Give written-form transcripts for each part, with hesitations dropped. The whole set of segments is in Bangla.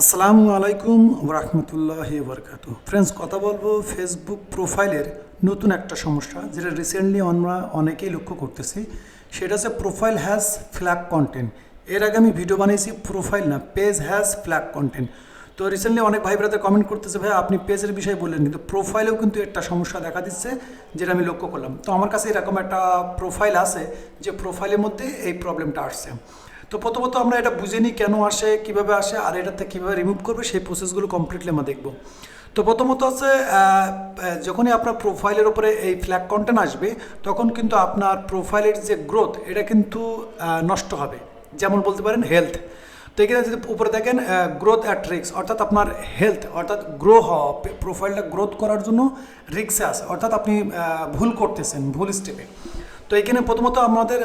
আসসালামু আলাইকুম ওরহমতুল্লাহি ওবরকাতু। ফ্রেন্ডস, কথা বলবো ফেসবুক প্রোফাইলের নতুন একটা সমস্যা যেটা রিসেন্টলি আমরা অনেকেই লক্ষ্য করতেছি। সেটা হচ্ছে প্রোফাইল হ্যাজ ফ্ল্যাগ কন্টেন্ট। এর আগে আমি ভিডিও বানিয়েছি প্রোফাইল না, পেজ হ্যাজ ফ্ল্যাগ কন্টেন্ট। তো রিসেন্টলি অনেক ভাই ব্রাদার কমেন্ট করতেছে, ভাই আপনি পেজের বিষয়ে বললেন কিন্তু প্রোফাইলেও কিন্তু একটা সমস্যা দেখা দিচ্ছে, যেটা আমি লক্ষ্য করলাম। তো আমার কাছে এরকম একটা প্রোফাইল আছে যে প্রোফাইলের মধ্যে এই প্রবলেমটা আসছে। তো প্রথমত আমরা এটা বুঝে নিই কেন আসে, কীভাবে আসে, আর এটাতে কীভাবে রিমুভ করবে সেই প্রসেসগুলো কমপ্লিটলি আমরা দেখব। তো প্রথমত হচ্ছে যখনই আপনার প্রোফাইলের উপরে এই ফ্ল্যাগ কন্টেন্ট আসবে তখন কিন্তু আপনার প্রোফাইলের যে গ্রোথ এটা কিন্তু নষ্ট হবে। যেমন বলতে পারেন হেলথ। তো এখানে যদি উপরে দেখেন গ্রোথ অ্যাট রিক্স, অর্থাৎ আপনার হেলথ অর্থাৎ গ্রো হওয়া, প্রোফাইলটা গ্রোথ করার জন্য রিক্সে আছে, অর্থাৎ আপনি ভুল করতেছেন, ভুল স্টেপে। তো এখানে প্রথমত আমাদের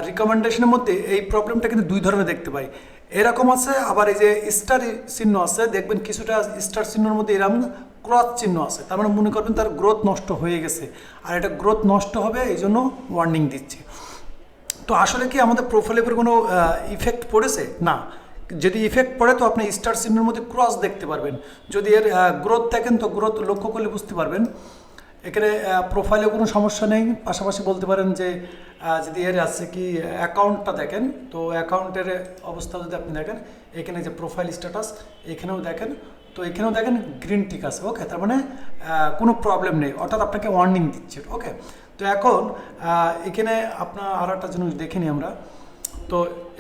রিকমেন্ডেশনের মধ্যে এই প্রবলেমটা কিন্তু দুই ধরনের দেখতে পাই। এরকম আছে, আবার এই যে স্টার চিহ্ন আছে, দেখবেন কিছুটা স্টার চিহ্নের মধ্যে এরকম ক্রস চিহ্ন আছে, তার মানে মনে করবেন তার গ্রোথ নষ্ট হয়ে গেছে, আর এটা গ্রোথ নষ্ট হবে এই জন্য ওয়ার্নিং দিচ্ছি। তো আসলে কি আমাদের প্রোফাইলের উপর কোনো ইফেক্ট পড়েছে? না। যদি ইফেক্ট পড়ে তো আপনি স্টার চিহ্নের মধ্যে ক্রস দেখতে পারবেন। যদি এর গ্রোথ দেখেন তো গ্রোথ লক্ষ্য করলে বুঝতে পারবেন। এখানে প্রোফাইলে কোনো সমস্যা নেই। পাশাপাশি বলতে পারেন যে যদি এর আছে কি অ্যাকাউন্টটা দেখেন, তো অ্যাকাউন্টের অবস্থা যদি আপনি দেখেন, এখানে যে প্রোফাইল স্ট্যাটাস এখানেও দেখেন, তো এখানেও দেখেন গ্রিন টিক আছে। ওকে, তার মানে কোনো প্রবলেম নেই, অর্থাৎ আপনাকে ওয়ার্নিং দিচ্ছে। ওকে, তো এখন এখানে আপনার আর একটা জিনিস দেখিনি আমরা। তো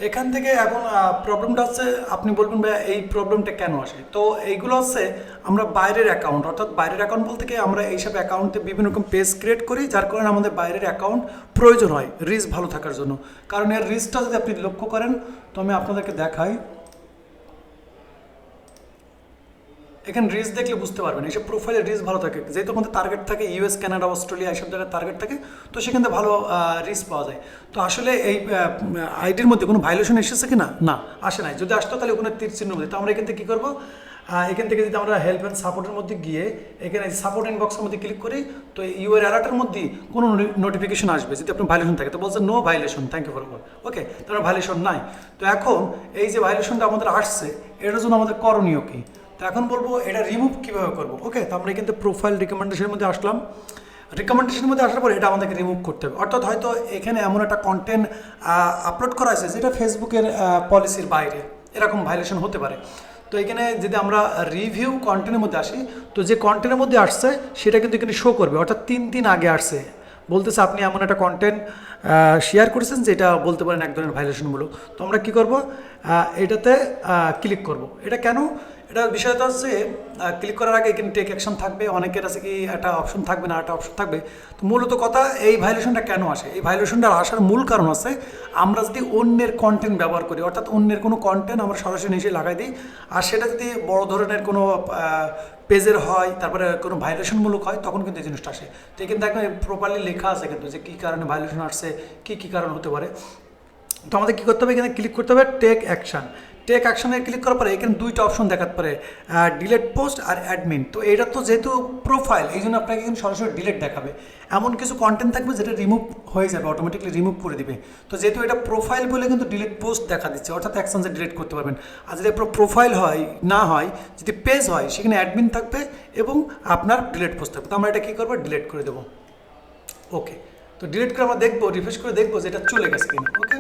এখান থেকে এখন প্রবলেমটা হচ্ছে, আপনি বলবেন ভাই এই প্রবলেমটা কেন আসে? তো এইগুলো হচ্ছে আমরা বাইরের অ্যাকাউন্ট, অর্থাৎ বাইরের অ্যাকাউন্ট বলতে কি আমরা এইসব অ্যাকাউন্টে বিভিন্ন রকম পেজ ক্রিয়েট করি, যার কারণে আমাদের বাইরের অ্যাকাউন্ট প্রয়োজন হয় রিচ ভালো থাকার জন্য। কারণ এর রিচটা যদি আপনি লক্ষ্য করেন, তো আমি আপনাদেরকে দেখাই। এখানে রিচ দেখলে বুঝতে পারবেন এইসব প্রোফাইলের রিচ ভালো থাকে, যেহেতু আমাদের টার্গেট থাকে ইউএস, কানাডা, অস্ট্রেলিয়া, এইসব জায়গায় টার্গেট থাকে, তো সেখান থেকে ভালো রিচ পাওয়া যায়। তো আসলে এই আইডির মধ্যে কোনো ভাইলেশন এসেছে কি না? না, আসে নাই। যদি আসতো তাহলে কোনো তীর চিহ্ন মধ্যে। তো আমরা এখান থেকে কী করবো, এখান থেকে যদি আমরা হেল্প অ্যান্ড সাপোর্টের মধ্যে গিয়ে এখানে সাপোর্ট ইনবক্সের মধ্যে ক্লিক করি, তো ইউআর অ্যালার্টের মধ্যে কোনো নোটিফিকেশন আসবে যদি আপনার ভাইলেশন থাকে। তো বলছে no violation, thank you for call. Okay, তার ভাইলেশন নাই। তো এখন এই যে ভাইলেশনটা আমাদের আসছে, এটার জন্য আমাদের করণীয় কী? তো এখন বলবো এটা রিমুভ কীভাবে করবো। ওকে, তো আমরা কিন্তু প্রোফাইল রিকমেন্ডেশনের মধ্যে আসলাম। রিকমেন্ডেশনের মধ্যে আসার পর এটা আমাদেরকে রিমুভ করতে হবে। অর্থাৎ হয়তো এখানে এমন একটা কন্টেন্ট আপলোড করা আছে যেটা ফেসবুকের পলিসির বাইরে, এরকম ভাইলেশন হতে পারে। তো এখানে যদি আমরা রিভিউ কন্টেন্টের মধ্যে আসি, তো যে কন্টেন্টের মধ্যে আসছে সেটা কিন্তু এখানে শো করবে, অর্থাৎ 3 দিন আগে আসছে। বলতেছে আপনি এমন একটা কন্টেন্ট শেয়ার করেছেন যেটা বলতে পারেন এক ধরনের ভাইলেশনমূলক। তো আমরা কী করবো, এটাতে ক্লিক করব। এটা কেন? এটা বিষয়টা হচ্ছে ক্লিক করার আগে এখানে টেক অ্যাকশন থাকবে, অনেকের আছে কি একটা অপশন থাকবে না, একটা অপশন থাকবে। তো মূলত কথা, এই ভাইলেশনটা কেন আসে? এই ভাইলেশনটা আসার মূল কারণ আছে আমরা যদি অন্যের কন্টেন্ট ব্যবহার করি, অর্থাৎ অন্যের কোনো কন্টেন্ট আমরা সরাসরি নিচে লাগাই দিই, আর সেটা যদি বড় ধরনের কোনো পেজের হয়, তারপরে কোনো ভাইলেশনমূলক হয়, তখন কিন্তু এই জিনিসটা আসে। তো এখানে দেখবেন প্রপারলি লেখা আছে কিন্তু যে কী কারণে ভাইলেশন আসছে, কী কারণ হতে পারে। তো আমাদের কী করতে হবে, এখানে ক্লিক করতে হবে টেক অ্যাকশান। টেক অ্যাকশনে ক্লিক করার পরে এখানে দুইটা অপশন দেখাতে পারে, ডিলেট পোস্ট আর অ্যাডমিন। তো এটা তো যেহেতু প্রোফাইল, এই জন্য আপনাকে কিন্তু সরাসরি ডিলেট দেখাবে। এমন কিছু কন্টেন্ট থাকবে যেটা রিমুভ হয়ে যাবে, অটোমেটিকলি রিমুভ করে দিবে। তো যেহেতু এটা প্রোফাইল বলে কিন্তু ডিলেট পোস্ট দেখা দিচ্ছে, অর্থাৎ অ্যাকশনসে ডিলেট করতে পারবেন। আর যদি প্রোফাইল হয় না হয়, যদি পেজ হয়, সেখানে অ্যাডমিন থাকবে এবং আপনার ডিলেট পোস্ট থাকবে। তো আমরা এটা কী করবো, ডিলেট করে দেবো। ওকে, তো ডিলেট করে আমরা দেখবো, রিফ্রেশ করে দেখবো যে এটা চলে গেছে কিনা। ওকে,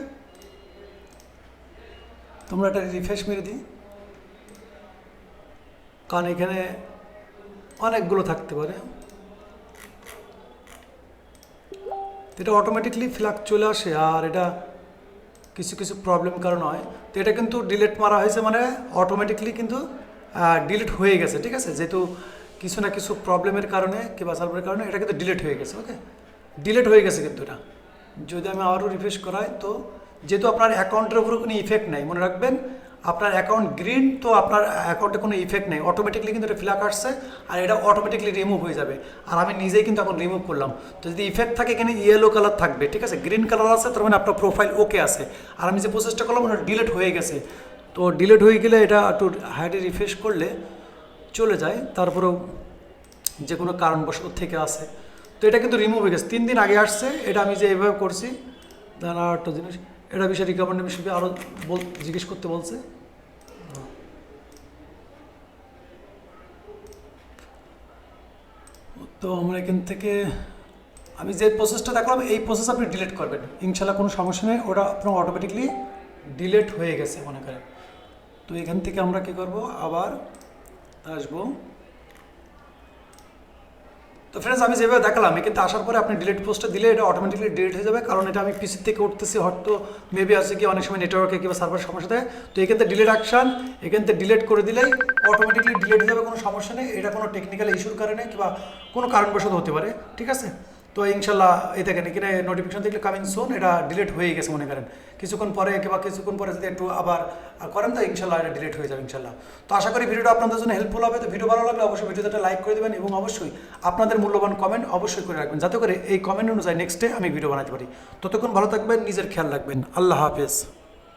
তোমরা একটা রিফ্রেশ মেরে দিই, কারণ এখানে অনেকগুলো থাকতে পারে। এটা অটোমেটিকলি ফ্ল্যাগ চলে আসে, আর এটা কিছু কিছু প্রবলেম কারণ হয়। তো এটা কিন্তু ডিলিট মারা হয়েছে, মানে অটোমেটিকলি কিন্তু ডিলিট হয়ে গেছে। ঠিক আছে, যেহেতু কিছু না কিছু প্রবলেমের কারণে কিংবা সার্ভারের কারণে এটা কিন্তু ডিলিট হয়ে গেছে। ওকে, ডিলিট হয়ে গেছে কিন্তু এটা। যদি আমি আরও রিফ্রেশ করাই, তো যেহেতু আপনার অ্যাকাউন্টের উপরে কোনো ইফেক্ট নেই, মনে রাখবেন আপনার অ্যাকাউন্ট গ্রিন, তো আপনার অ্যাকাউন্টে কোনো ইফেক্ট নেই, অটোমেটিকলি কিন্তু এটা ফ্ল্যাগ আসছে, আর এটা অটোমেটিকলি রিমুভ হয়ে যাবে। আর আমি নিজেই কিন্তু এখন রিমুভ করলাম। তো যদি ইফেক্ট থাকে এখানে ইয়েলো কালার থাকবে, ঠিক আছে, গ্রিন কালার আছে, তার মানে আপনার প্রোফাইল ওকে আছে। আর আমি যে প্রসেসটা করলাম ওটা ডিলিট হয়ে গেছে। তো ডিলিট হয়ে গেলে এটা একটু হাইডে রিফ্রেশ করলে চলে যায়, তারপরেও যে কোনো কারণবশত থেকে আসে। তো এটা কিন্তু রিমুভ হয়ে গেছে, 3 দিন আগে আসছে। এটা আমি যে এইভাবে করছি, দাঁড়া একটা জিনিস, এটা বিষয়ে রিকমেন্ডেশন বিষয়ে আরও জিজ্ঞেস করতে বলছে। তো আমরা এখান থেকে আমি যে প্রসেসটা দেখলাম এই প্রসেস আপনি ডিলিট করবেন, ইনশাল্লাহ কোনো সমস্যা নেই, ওটা আপনার অটোমেটিকলি ডিলিট হয়ে গেছে মনে করেন। তো এখান থেকে আমরা কি করব, আবার আসবো। তো ফ্রেন্ডস আমি যেভাবে দেখালাম কিন্তু আসার পরে আপনি ডিলিট পোস্টটা দিলে এটা অটোমেটিকলি ডিলিট হয়ে যাবে, কারণ এটা আমি পিসি থেকে উঠতেছি, হয়তো মেবি আছে কি অনেক সময় নেটওয়ার্কে কিংবা সার্ভার সমস্যা থাকে। তো এখান থেকে ডিলিট অ্যাকশন, এখান থেকে ডিলিট করে দিলেই অটোমেটিকলি ডিলিট হয়ে যাবে, কোনো সমস্যা নেই। এটা কোনো টেকনিক্যাল ইস্যুর কারণে কিংবা কোনো কারণবশত হতে পারে, ঠিক আছে। তো ইনশাল্লাহ এই দেখেন এখানে নোটিফিকেশন দেখলে কামিং সুন, এটা ডিলিট হয়ে গেছে মনে করেন। কিছুক্ষণ পরে কিংবা কিছুক্ষণ পরে যদি একটু আবার করেন তো ইনশাল্লাহ এটা ডিলিট হয়ে যাবে ইনশাল্লাহ। তো আশা করি ভিডিওটা আপনাদের জন্য হেল্পফুল হবে। তো ভিডিও ভালো লাগলে অবশ্যই ভিডিওটা লাইক করে দেবেন এবং অবশ্যই আপনাদের মূল্যবান কমেন্ট অবশ্যই করে রাখবেন, যাতে করে এই কমেন্ট অনুযায়ী নেক্সট ডে আমি ভিডিও বানাতে পারি। ততক্ষণ ভালো থাকবেন, নিজের খেয়াল রাখবেন। আল্লাহ হাফেজ।